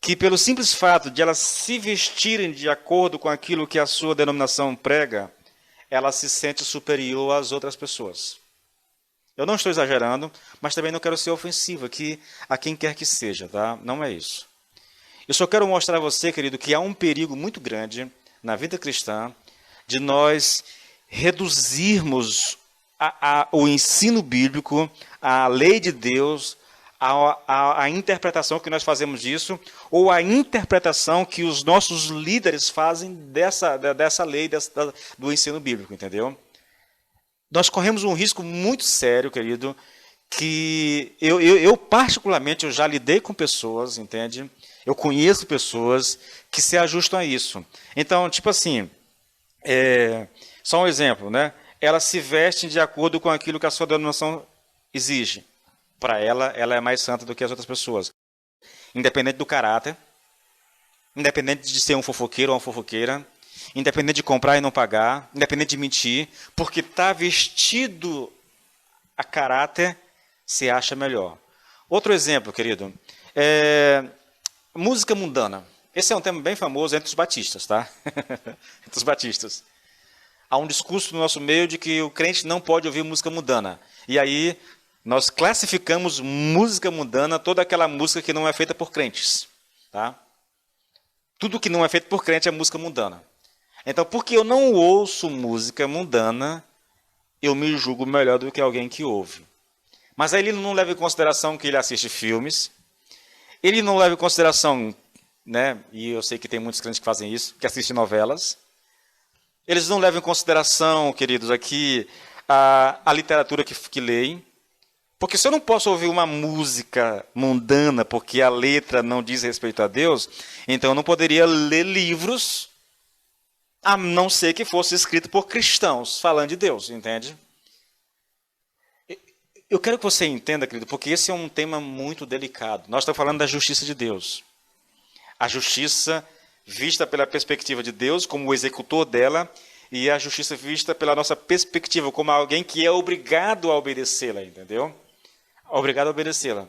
que, pelo simples fato de elas se vestirem de acordo com aquilo que a sua denominação prega, ela se sente superior às outras pessoas. Eu não estou exagerando, mas também não quero ser ofensivo aqui a quem quer que seja, tá? Não é isso. Eu só quero mostrar a você, querido, que há um perigo muito grande na vida cristã de nós reduzirmos o ensino bíblico, a lei de Deus, a interpretação que nós fazemos disso, ou a interpretação que os nossos líderes fazem dessa lei, do ensino bíblico, entendeu? Nós corremos um risco muito sério, querido, que eu particularmente, eu já lidei com pessoas, entende? Eu conheço pessoas que se ajustam a isso. Então, tipo assim, só um exemplo, né? Elas se vestem de acordo com aquilo que a sua denominação exige. Para ela é mais santa do que as outras pessoas. Independente do caráter, independente de ser um fofoqueiro ou uma fofoqueira, independente de comprar e não pagar, independente de mentir, porque está vestido a caráter, se acha melhor. Outro exemplo, querido, música mundana. Esse é um tema bem famoso entre os batistas, tá? Entre os batistas. Há um discurso no nosso meio de que o crente não pode ouvir música mundana. E aí nós classificamos música mundana, toda aquela música que não é feita por crentes. Tá? Tudo que não é feito por crente é música mundana. Então, porque eu não ouço música mundana, eu me julgo melhor do que alguém que ouve. Mas aí ele não leva em consideração que ele assiste filmes, ele não leva em consideração, né, e eu sei que tem muitos crentes que fazem isso, que assistem novelas. Eles não levam em consideração, queridos, aqui, a literatura que leem. Porque se eu não posso ouvir uma música mundana porque a letra não diz respeito a Deus, então eu não poderia ler livros, a não ser que fosse escrito por cristãos falando de Deus, entende? Eu quero que você entenda, querido, porque esse é um tema muito delicado. Nós estamos falando da justiça de Deus. A justiça vista pela perspectiva de Deus como o executor dela, e a justiça vista pela nossa perspectiva como alguém que é obrigado a obedecê-la, entendeu? Obrigado a obedecê-la.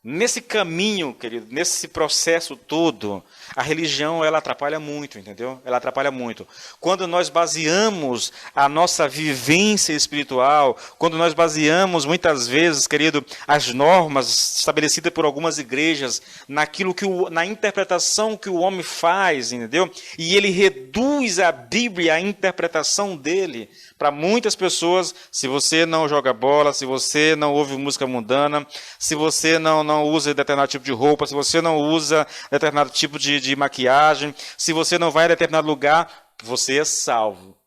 Nesse caminho, querido, nesse processo todo, a religião ela atrapalha muito, entendeu? Ela atrapalha muito. Quando nós baseamos a nossa vivência espiritual, quando nós baseamos muitas vezes, querido, as normas estabelecidas por algumas igrejas naquilo que na interpretação que o homem faz, entendeu? E ele reduz a Bíblia à interpretação dele. Para muitas pessoas, se você não joga bola, se você não ouve música mundana, se você não usa determinado tipo de roupa, se você não usa determinado tipo de maquiagem, se você não vai a determinado lugar, você é salvo.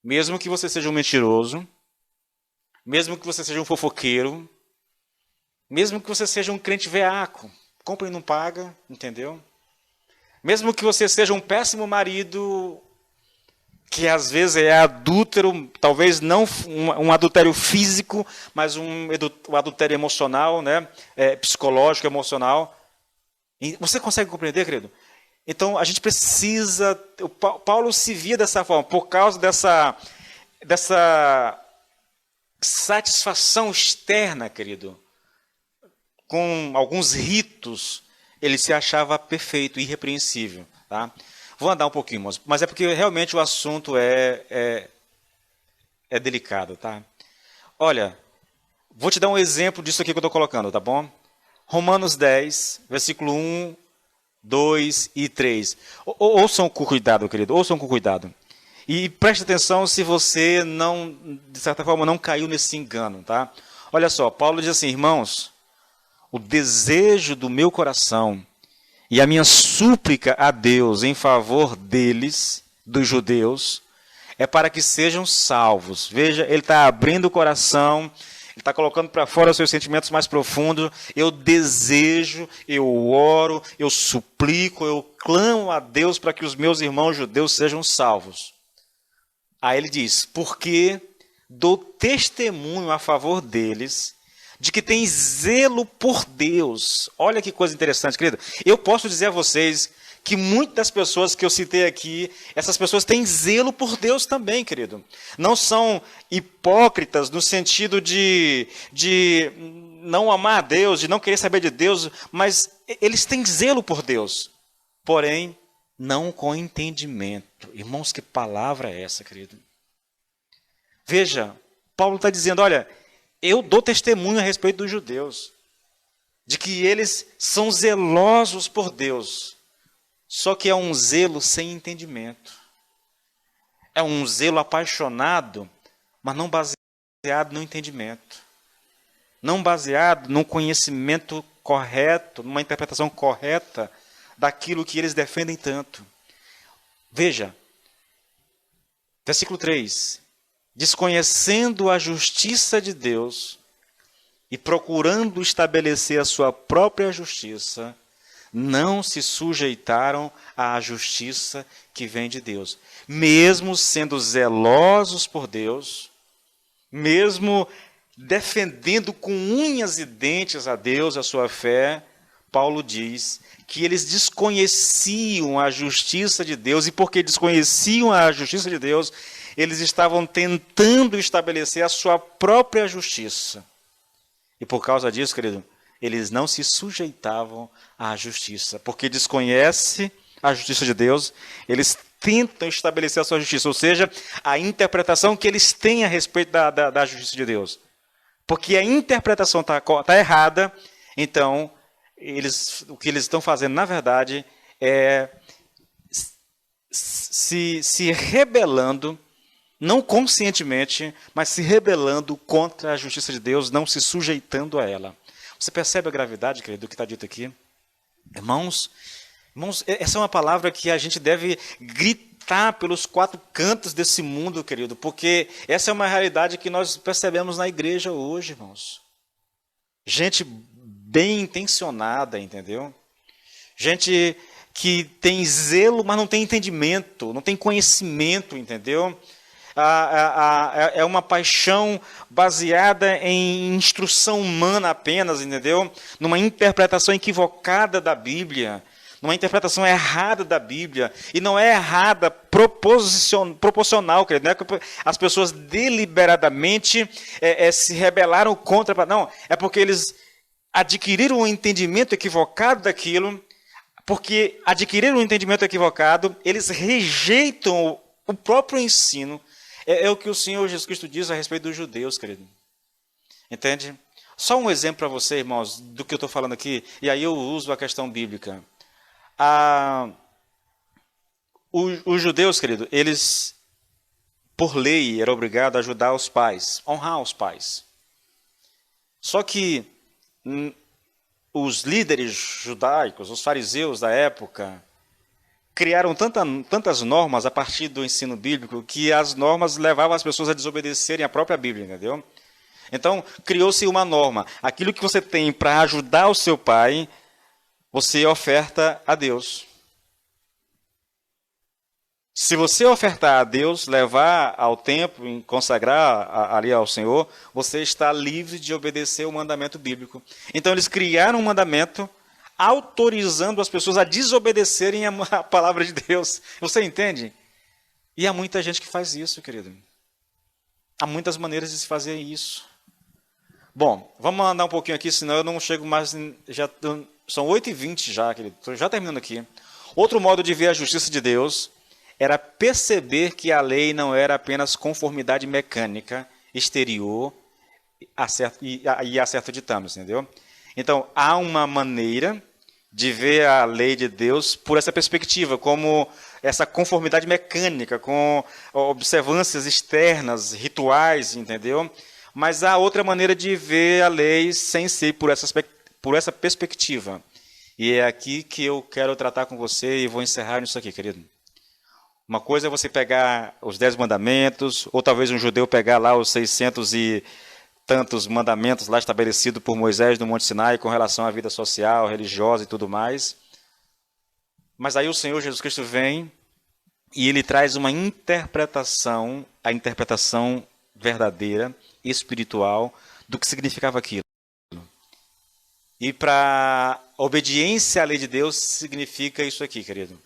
Mesmo que você seja um mentiroso, mesmo que você seja um fofoqueiro, mesmo que você seja um crente veaco, compra e não paga, entendeu? Mesmo que você seja um péssimo marido, que às vezes é adúltero, talvez não um adultério físico, mas um adultério emocional, né? Psicológico, emocional. E você consegue compreender, querido? Então, a gente precisa... Paulo se via dessa forma, por causa dessa satisfação externa, querido. Com alguns ritos, ele se achava perfeito, irrepreensível, tá? Vou andar um pouquinho, mas é porque realmente o assunto é delicado, tá? Olha, vou te dar um exemplo disso aqui que eu estou colocando, tá bom? Romanos 10, versículo 1, 2 e 3. Ouçam com cuidado, querido, ouçam com cuidado. E preste atenção se você não, de certa forma, não caiu nesse engano, tá? Olha só, Paulo diz assim, irmãos, o desejo do meu coração e a minha súplica a Deus em favor deles, dos judeus, é para que sejam salvos. Veja, ele está abrindo o coração, ele está colocando para fora os seus sentimentos mais profundos. Eu desejo, eu oro, eu suplico, eu clamo a Deus para que os meus irmãos judeus sejam salvos. Aí ele diz, porque dou testemunho a favor deles, de que tem zelo por Deus. Olha que coisa interessante, querido. Eu posso dizer a vocês que muitas das pessoas que eu citei aqui, essas pessoas têm zelo por Deus também, querido. Não são hipócritas no sentido de não amar a Deus, de não querer saber de Deus, mas eles têm zelo por Deus. Porém, não com entendimento. Irmãos, que palavra é essa, querido? Veja, Paulo está dizendo, olha, eu dou testemunho a respeito dos judeus, de que eles são zelosos por Deus, só que é um zelo sem entendimento. É um zelo apaixonado, mas não baseado no entendimento. Não baseado num conhecimento correto, numa interpretação correta daquilo que eles defendem tanto. Veja, versículo 3. Desconhecendo a justiça de Deus e procurando estabelecer a sua própria justiça, não se sujeitaram à justiça que vem de Deus. Mesmo sendo zelosos por Deus, mesmo defendendo com unhas e dentes a Deus, a sua fé, Paulo diz que eles desconheciam a justiça de Deus, e porque desconheciam a justiça de Deus, eles estavam tentando estabelecer a sua própria justiça. E por causa disso, querido, eles não se sujeitavam à justiça. Porque desconhecem a justiça de Deus, eles tentam estabelecer a sua justiça. Ou seja, a interpretação que eles têm a respeito da justiça de Deus. Porque a interpretação está errada, então o que eles estão fazendo, na verdade, é se rebelando, não conscientemente, mas se rebelando contra a justiça de Deus, não se sujeitando a ela. Você percebe a gravidade, querido, do que está dito aqui? Irmãos, essa é uma palavra que a gente deve gritar pelos quatro cantos desse mundo, querido, porque essa é uma realidade que nós percebemos na igreja hoje, irmãos. Gente bem intencionada, entendeu? Gente que tem zelo, mas não tem entendimento, não tem conhecimento, entendeu? É uma paixão baseada em instrução humana apenas, entendeu? Numa interpretação equivocada da Bíblia, numa interpretação errada da Bíblia. E não é errada proporcional, querido. Não é que as pessoas deliberadamente se rebelaram contra. Não, é porque eles adquiriram um entendimento equivocado daquilo. Porque adquiriram um entendimento equivocado, eles rejeitam o próprio ensino. É o que o Senhor Jesus Cristo diz a respeito dos judeus, querido. Entende? Só um exemplo para você, irmãos, do que eu estou falando aqui, e aí eu uso a questão bíblica. Os judeus, querido, eles, por lei, eram obrigados a ajudar os pais, honrar os pais. Só que os líderes judaicos, os fariseus da época, criaram tantas normas a partir do ensino bíblico que as normas levavam as pessoas a desobedecerem a própria Bíblia, entendeu? Então, criou-se uma norma. Aquilo que você tem para ajudar o seu pai, você oferta a Deus. Se você ofertar a Deus, levar ao templo, consagrar ali ao Senhor, você está livre de obedecer o mandamento bíblico. Então, eles criaram um mandamento autorizando as pessoas a desobedecerem a palavra de Deus. Você entende? E há muita gente que faz isso, querido. Há muitas maneiras de se fazer isso. Bom, vamos andar um pouquinho aqui, senão eu não chego mais... São 8h20 já, querido. Estou já terminando aqui. Outro modo de ver a justiça de Deus era perceber que a lei não era apenas conformidade mecânica, exterior e acerto de ditames, entendeu? Então, há uma maneira de ver a lei de Deus por essa perspectiva, como essa conformidade mecânica, com observâncias externas, rituais, entendeu? Mas há outra maneira de ver a lei sem ser por essa perspectiva. E é aqui que eu quero tratar com você e vou encerrar nisso aqui, querido. Uma coisa é você pegar os 10 mandamentos, ou talvez um judeu pegar lá os 600 e tantos mandamentos lá estabelecidos por Moisés no Monte Sinai com relação à vida social, religiosa e tudo mais. Mas aí o Senhor Jesus Cristo vem e ele traz uma interpretação, a interpretação verdadeira, espiritual, do que significava aquilo. E para obediência à lei de Deus significa isso aqui, querido.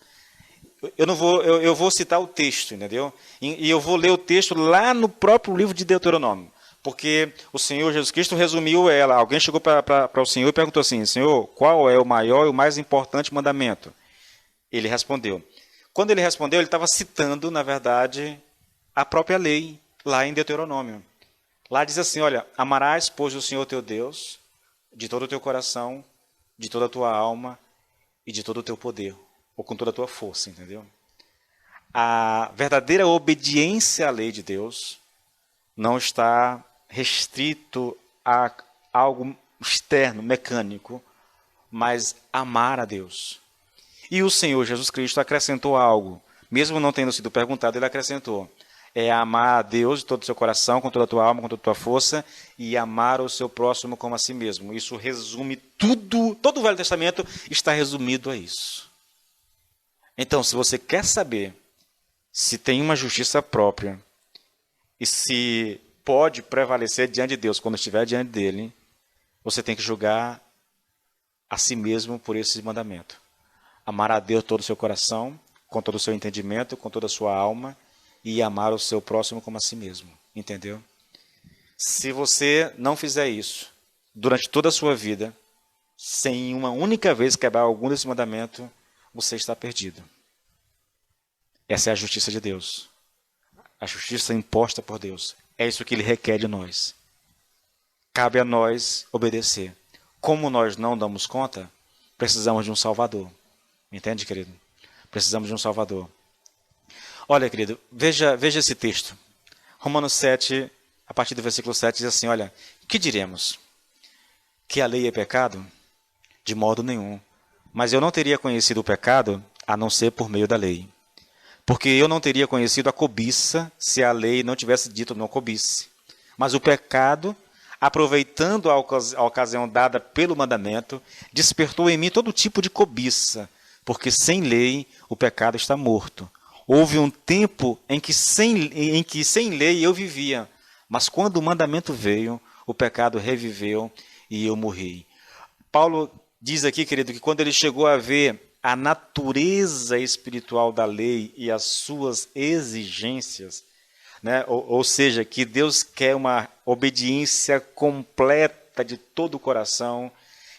Eu vou citar o texto, entendeu? E eu vou ler o texto lá no próprio livro de Deuteronômio. Porque o Senhor Jesus Cristo resumiu ela. Alguém chegou para o Senhor e perguntou assim: Senhor, qual é o maior e o mais importante mandamento? Ele respondeu. Quando ele respondeu, ele estava citando, na verdade, a própria lei, lá em Deuteronômio. Lá diz assim, olha, amarás, pois, o Senhor teu Deus, de todo o teu coração, de toda a tua alma e de todo o teu poder, ou com toda a tua força, entendeu? A verdadeira obediência à lei de Deus não está restrito a algo externo, mecânico, mas amar a Deus. E o Senhor Jesus Cristo acrescentou algo, mesmo não tendo sido perguntado, ele acrescentou, é amar a Deus de todo o seu coração, com toda a tua alma, com toda a tua força, e amar o seu próximo como a si mesmo. Isso resume tudo, todo o Velho Testamento está resumido a isso. Então, se você quer saber se tem uma justiça própria e se pode prevalecer diante de Deus quando estiver diante dele, você tem que julgar a si mesmo por esse mandamento. Amar a Deus todo o seu coração, com todo o seu entendimento, com toda a sua alma, e amar o seu próximo como a si mesmo. Entendeu? Se você não fizer isso durante toda a sua vida, sem uma única vez quebrar algum desse mandamento, você está perdido. Essa é a justiça de Deus. A justiça imposta por Deus. É isso que Ele requer de nós. Cabe a nós obedecer. Como nós não damos conta, precisamos de um Salvador. Entende, querido? Precisamos de um Salvador. Olha, querido, veja esse texto. Romanos 7, a partir do versículo 7, diz assim, olha, que diremos? Que a lei é pecado? De modo nenhum. Mas eu não teria conhecido o pecado a não ser por meio da lei. Porque eu não teria conhecido a cobiça se a lei não tivesse dito não cobisse. Mas o pecado, aproveitando a ocasião dada pelo mandamento, despertou em mim todo tipo de cobiça, porque sem lei o pecado está morto. Houve um tempo em que sem lei eu vivia, mas quando o mandamento veio, o pecado reviveu e eu morri. Paulo diz aqui, querido, que quando ele chegou a ver a natureza espiritual da lei e as suas exigências, né? Ou seja, que Deus quer uma obediência completa de todo o coração,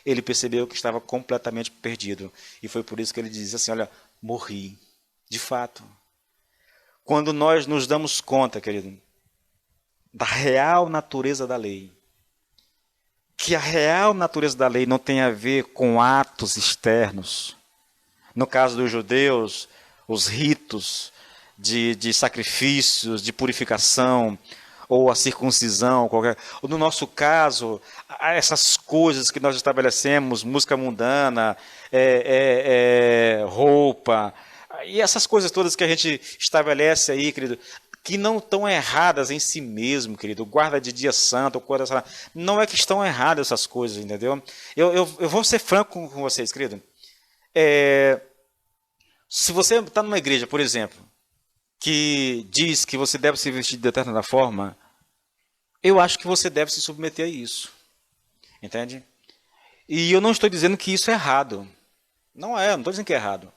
ele percebeu que estava completamente perdido. E foi por isso que ele diz assim, olha, morri, de fato. Quando nós nos damos conta, querido, da real natureza da lei, que a real natureza da lei não tem a ver com atos externos. No caso dos judeus, os ritos de sacrifícios, de purificação, ou a circuncisão, ou no nosso caso, essas coisas que nós estabelecemos, música mundana, roupa, e essas coisas todas que a gente estabelece aí, querido, que não estão erradas em si mesmo, querido, guarda de dia santo, coisa, não é que estão erradas essas coisas, entendeu? Eu vou ser franco com vocês, querido. Se você está numa igreja, por exemplo, que diz que você deve se vestir de determinada forma, eu acho que você deve se submeter a isso. Entende? E eu não estou dizendo que isso é errado. Não estou dizendo que é errado.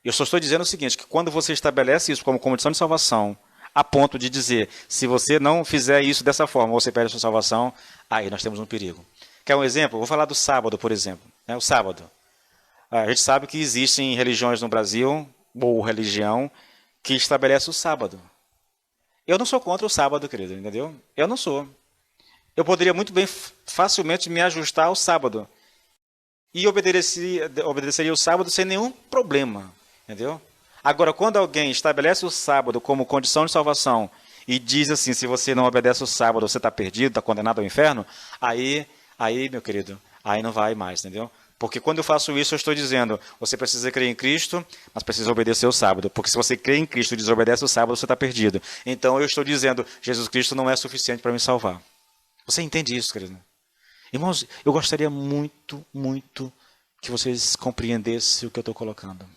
Eu só estou dizendo o seguinte, que quando você estabelece isso como condição de salvação, a ponto de dizer, se você não fizer isso dessa forma, você perde a sua salvação, aí nós temos um perigo. Quer um exemplo? Vou falar do sábado, por exemplo. O sábado. A gente sabe que existem religiões no Brasil, ou religião, que estabelece o sábado. Eu não sou contra o sábado, querido, entendeu? Eu não sou. Eu poderia muito bem, facilmente me ajustar ao sábado. E obedeceria o sábado sem nenhum problema, entendeu? Agora, quando alguém estabelece o sábado como condição de salvação e diz assim, se você não obedece o sábado, você está perdido, está condenado ao inferno, aí, meu querido, aí não vai mais, entendeu? Porque quando eu faço isso, eu estou dizendo, você precisa crer em Cristo, mas precisa obedecer o sábado. Porque se você crê em Cristo e desobedece o sábado, você está perdido. Então eu estou dizendo, Jesus Cristo não é suficiente para me salvar. Você entende isso, querido? Irmãos, eu gostaria muito, muito que vocês compreendessem o que eu estou colocando.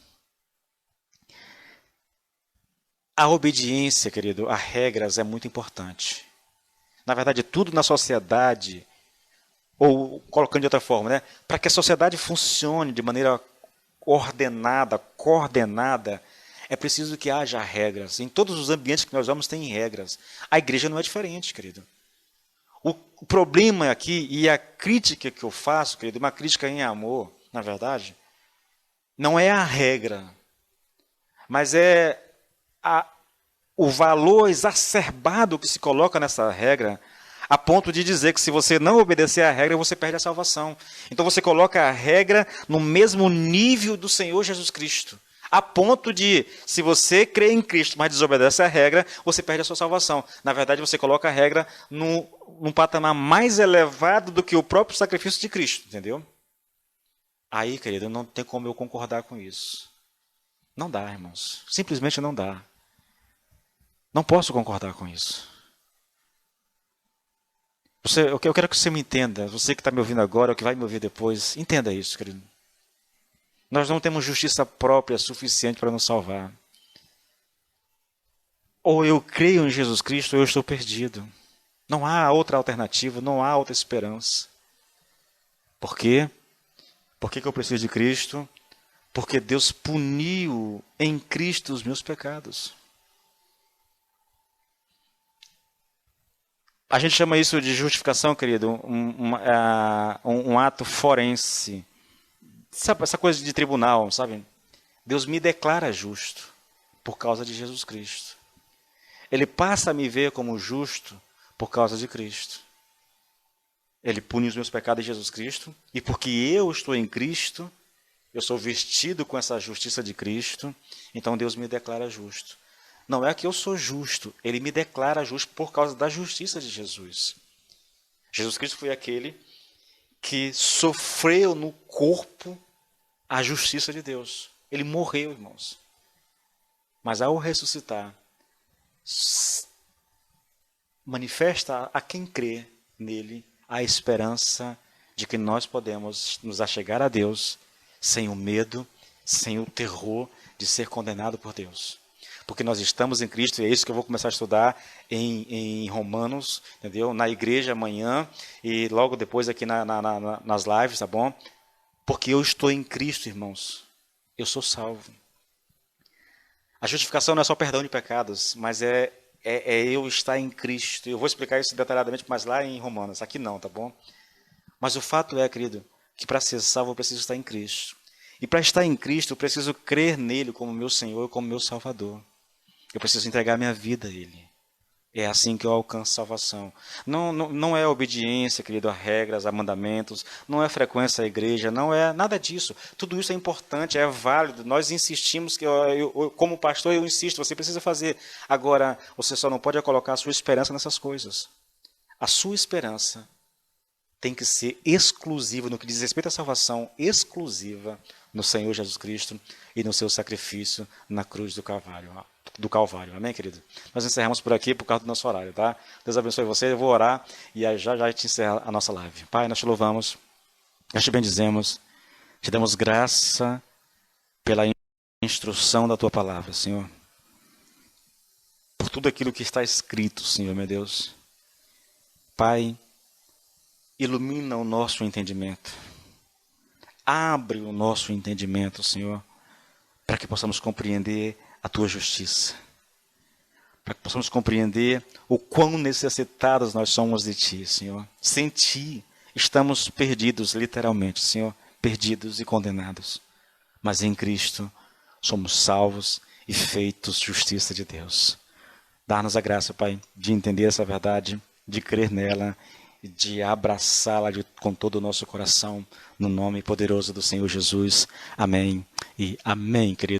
A obediência, querido, a regras é muito importante. Na verdade, tudo na sociedade, ou colocando de outra forma, né? Para que a sociedade funcione de maneira ordenada, coordenada, é preciso que haja regras. Em todos os ambientes que nós vamos tem regras. A igreja não é diferente, querido. O problema aqui, e a crítica que eu faço, querido, uma crítica em amor, na verdade, não é a regra, mas é o valor exacerbado que se coloca nessa regra, a ponto de dizer que se você não obedecer à regra, você perde a salvação. Então você coloca a regra no mesmo nível do Senhor Jesus Cristo. A ponto de, se você crê em Cristo, mas desobedece à regra, você perde a sua salvação. Na verdade, você coloca a regra num patamar mais elevado do que o próprio sacrifício de Cristo, entendeu? Aí, querido, não tem como eu concordar com isso. Não dá, irmãos. Simplesmente não dá. Não posso concordar com isso. Eu quero que você me entenda, você que está me ouvindo agora, ou que vai me ouvir depois, entenda isso, querido. Nós não temos justiça própria suficiente para nos salvar. Ou eu creio em Jesus Cristo, ou eu estou perdido. Não há outra alternativa, não há outra esperança. Por quê? Por que eu preciso de Cristo? Porque Deus puniu em Cristo os meus pecados. A gente chama isso de justificação, querido, um ato forense. Sabe, essa coisa de tribunal, sabe? Deus me declara justo por causa de Jesus Cristo. Ele passa a me ver como justo por causa de Cristo. Ele pune os meus pecados em Jesus Cristo. E porque eu estou em Cristo, eu sou vestido com essa justiça de Cristo, então Deus me declara justo. Não é que eu sou justo, Ele me declara justo por causa da justiça de Jesus. Jesus Cristo foi aquele que sofreu no corpo a justiça de Deus. Ele morreu, irmãos. mas ao ressuscitar, manifesta a quem crê nele a esperança de que nós podemos nos achegar a Deus sem o medo, sem o terror de ser condenado por Deus. Porque nós estamos em Cristo, e é isso que eu vou começar a estudar em Romanos, entendeu? Na igreja amanhã e logo depois aqui nas lives, tá bom? Porque eu estou em Cristo, irmãos. Eu sou salvo. A justificação não é só perdão de pecados, mas é eu estar em Cristo. Eu vou explicar isso detalhadamente mais lá em Romanos. Aqui não, tá bom? Mas o fato é, querido, que para ser salvo eu preciso estar em Cristo. E para estar em Cristo eu preciso crer nele como meu Senhor, como meu Salvador. Eu preciso entregar minha vida a ele. É assim que eu alcanço salvação. Não é obediência, querido, a regras, a mandamentos, não é frequência à igreja, não é nada disso. Tudo isso é importante, é válido. Nós insistimos, que como pastor eu insisto, você precisa fazer. Agora, você só não pode colocar a sua esperança nessas coisas. A sua esperança tem que ser exclusiva, no que diz respeito à salvação, exclusiva no Senhor Jesus Cristo e no seu sacrifício na cruz do Calvário. Amém, querido? Nós encerramos por aqui por causa do nosso horário, tá? Deus abençoe você, eu vou orar e já a gente encerra a nossa live. Pai, nós te louvamos, nós te bendizemos, te damos graça pela instrução da tua palavra, Senhor. Por tudo aquilo que está escrito, Senhor, meu Deus. Pai, ilumina o nosso entendimento. Abre o nosso entendimento, Senhor, para que possamos compreender a tua justiça. Para que possamos compreender o quão necessitados nós somos de ti, Senhor. Sem ti, estamos perdidos, literalmente, Senhor. Perdidos e condenados. Mas em Cristo, somos salvos e feitos justiça de Deus. Dá-nos a graça, Pai, de entender essa verdade, de crer nela, de abraçá-la com todo o nosso coração, no nome poderoso do Senhor Jesus. Amém e amém, querido.